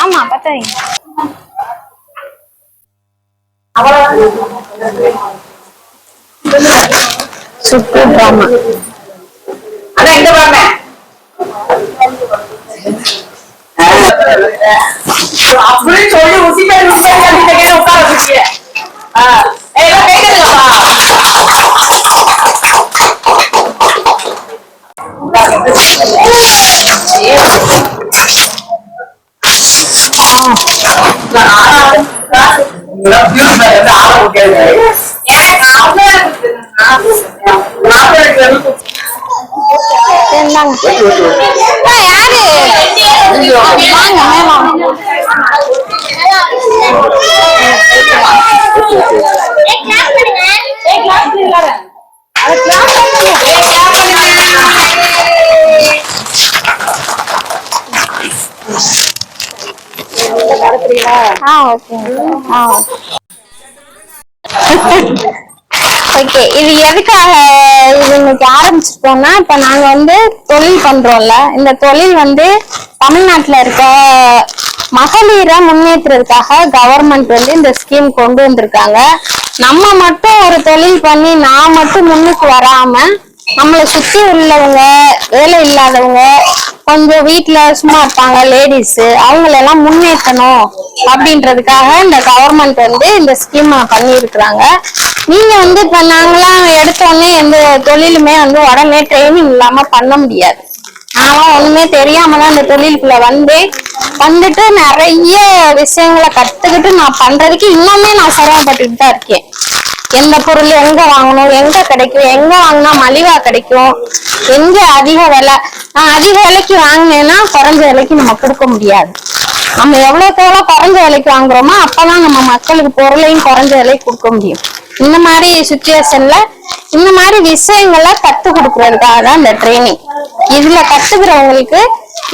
ஆமா பத்தாங்க. சுப்பு டிராமா அப்படி சொல்லி உசி பேர் உட்கார வச்சிருக்கீங்க. ஓகே, இது எதுக்காக இது இன்னைக்கு ஆரம்பிச்சிருக்கோம்னா, இப்ப நாங்க வந்து தொழில் பண்றோம்ல, இந்த தொழில் வந்து தமிழ்நாட்டுல இருக்க மகளிரை முன்னேற்றதுக்காக கவர்மெண்ட் வந்து இந்த ஸ்கீம் கொண்டு வந்திருக்காங்க. நம்ம மட்டும் ஒரு தொழில் பண்ணி நான் மட்டும் முன்னுக்கு வராம நம்மளை சுத்தி உள்ளவங்க, வேலை இல்லாதவங்க, கொஞ்சம் வீட்டுல சும்மா இருப்பாங்க லேடிஸ், அவங்களெல்லாம் முன்னேற்றணும் அப்படின்றதுக்காக இந்த கவர்மெண்ட் வந்து இந்த ஸ்கீம் பண்ணி இருக்கிறாங்க. நீங்க வந்து இப்ப நாங்களாம் எடுத்தோடனே எந்த தொழிலுமே வந்து உடனே ட்ரைனிங் இல்லாம பண்ண முடியாது. நானும் ஒண்ணுமே தெரியாம தான் இந்த தொழிலுக்குள்ள வந்துட்டு நிறைய விஷயங்களை கத்துக்கிட்டு நான் பண்றதுக்கு இன்னுமே நான் சிரமப்பட்டுட்டு தான் இருக்கேன். எந்த பொருள் எங்க வாங்கணும், எங்க கிடைக்கும், எங்க வாங்கினா மலிவா கிடைக்கும், எங்க அதிக விலை. நான் அதிக விலைக்கு வாங்கினேன்னா குறைஞ்ச விலைக்கு நம்ம கொடுக்க முடியாது. நம்ம எவ்வளவுக்கு எவ்வளவு குறைஞ்ச விலைக்கு வாங்குறோமோ அப்பதான் நம்ம மக்களுக்கு பொருளையும் குறைஞ்ச விலைக்கு கொடுக்க முடியும். இந்த மாதிரி சுச்சுவேஷன்ல இந்த மாதிரி விஷயங்களை கத்து கொடுக்கறதுக்காக தான் இந்த ட்ரைனிங். இதுல கத்துக்கிறவங்களுக்கு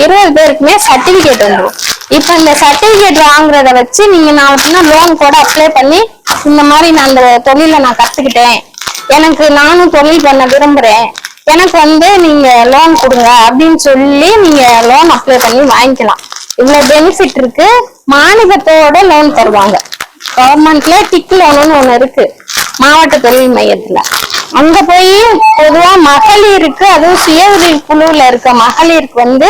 20 பேருக்குமே சர்டிபிகேட் வந்துடும். இப்ப இந்த சர்டிபிகேட் வாங்குறத வச்சு நீங்க நாளைக்குன்னா லோன் கூட அப்ளை பண்ணி, இந்த மாதிரி நான் அந்த தொழிலை நான் கத்துக்கிட்டேன், எனக்கு நானும் தொழில் பண்ண விரும்புறேன், எனக்கு வந்து நீங்க லோன் கொடுங்க அப்படின்னு சொல்லி நீங்க லோன் அப்ளை பண்ணி வாங்கிக்கலாம். இவ்வளவு பெனிஃபிட் இருக்கு. மானியத்தோட லோன் தருவாங்க. கவர்மெண்ட்ல டிக் லோன்னு ஒண்ணு இருக்கு மாவட்ட தொழில் மையத்துல. அங்க போய் பொதுவா மகளிருக்கு, அதுவும் சுய உதவி குழுவுல இருக்க மகளிருக்கு வந்து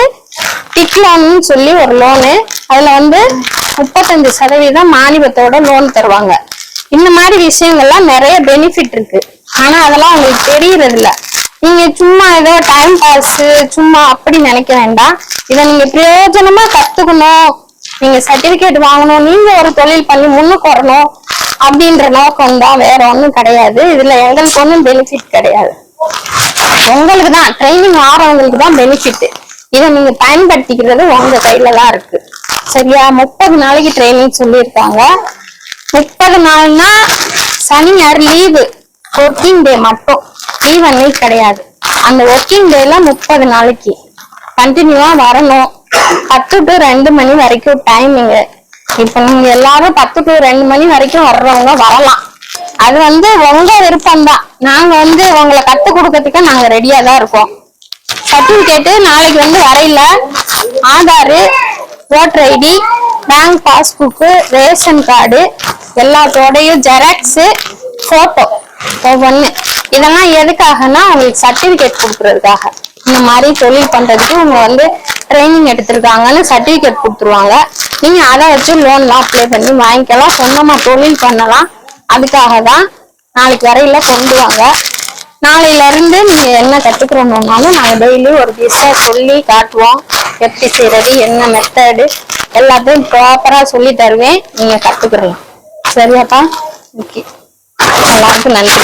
டிக் லோன்னு சொல்லி ஒரு லோனு, அதுல வந்து 35% மானியத்தோட லோன் தருவாங்க. இந்த மாதிரி விஷயங்கள்லாம் நிறைய பெனிஃபிட் இருக்கு. ஆனா அதெல்லாம் உங்களுக்கு தெரியறது இல்ல. நீங்க சும்மா ஏதோ டைம் பாஸ் சும்மா அப்படி நினைக்க வேண்டாம். இதை நீங்க பிரயோஜனமா கத்துக்கணும், நீங்க சர்டிபிகேட் வாங்கணும், நீங்க ஒரு தொழில் பண்ணி முன்னுக்கு வரணும் அப்படின்ற நோக்கம் தான், வேற ஒண்ணும் கிடையாது. இதுல எங்களுக்கு ஒன்றும் பெனிஃபிட் கிடையாது. உங்களுக்கு தான் ட்ரைனிங் ஆறவங்களுக்கு தான் பெனிஃபிட். இதை நீங்க பயன்படுத்திக்கிறது உங்க கையில தான் இருக்கு. சரியா? 30 நாளைக்கு ட்ரைனிங் சொல்லியிருக்காங்க. 30 நாள்னா சனி ஞாயிறு லீவு, ஒர்க்கிங் டே மட்டும், லீவ் அன்னைக்கு கிடையாது. அந்த ஒர்க்கிங் டேல 30 நாளைக்கு கண்டினியூவா வரணும். 10 to 2 மணி வரைக்கும் டைமிங். இப்ப நீங்க எல்லாரும் 10 to 2 மணி வரைக்கும் வர்றவங்க வரலாம். அது வந்து உங்க விருப்பம் தான். நாங்க வந்து உங்களை கத்து கொடுக்கறதுக்கு நாங்க ரெடியா தான் இருக்கோம். சர்டிபிகேட் நாளைக்கு வந்து வரையில Aadhaar, voter ID, bank passbook, ration card எல்லாத்தோடையும் ஜெராக்ஸ், போட்டோ ஒவ்வொன்னு. இதெல்லாம் எதுக்காகனா உங்களுக்கு சர்டிபிகேட் கொடுக்கறதுக்காக. இந்த மாதிரி தொழில் பண்றதுக்கு உங்க வந்து ட்ரைனிங் எடுத்திருக்காங்கன்னு சர்டிபிகேட் கொடுத்துருவாங்க. நீங்க அதை வச்சு லோன்லாம் அப்ளை பண்ணி வாங்கிக்கலாம், சொந்தமா தொழில் பண்ணலாம். அதுக்காக தான் நாளைக்கு வரையில கொண்டு வாங்க. நாளையில இருந்து நீங்க என்ன கத்துக்கிறோம்னாலும் நாங்க டெய்லி ஒரு டிஷ்ஷா சொல்லி காட்டுவோம். எப்படி செய்யறது, என்ன மெத்தடு எல்லாத்தையும் ப்ராப்பரா சொல்லி தருவேன். நீங்க கத்துக்கிறலாம். சரியாப்பா? ஓகே, எல்லாருக்கும் நன்றி.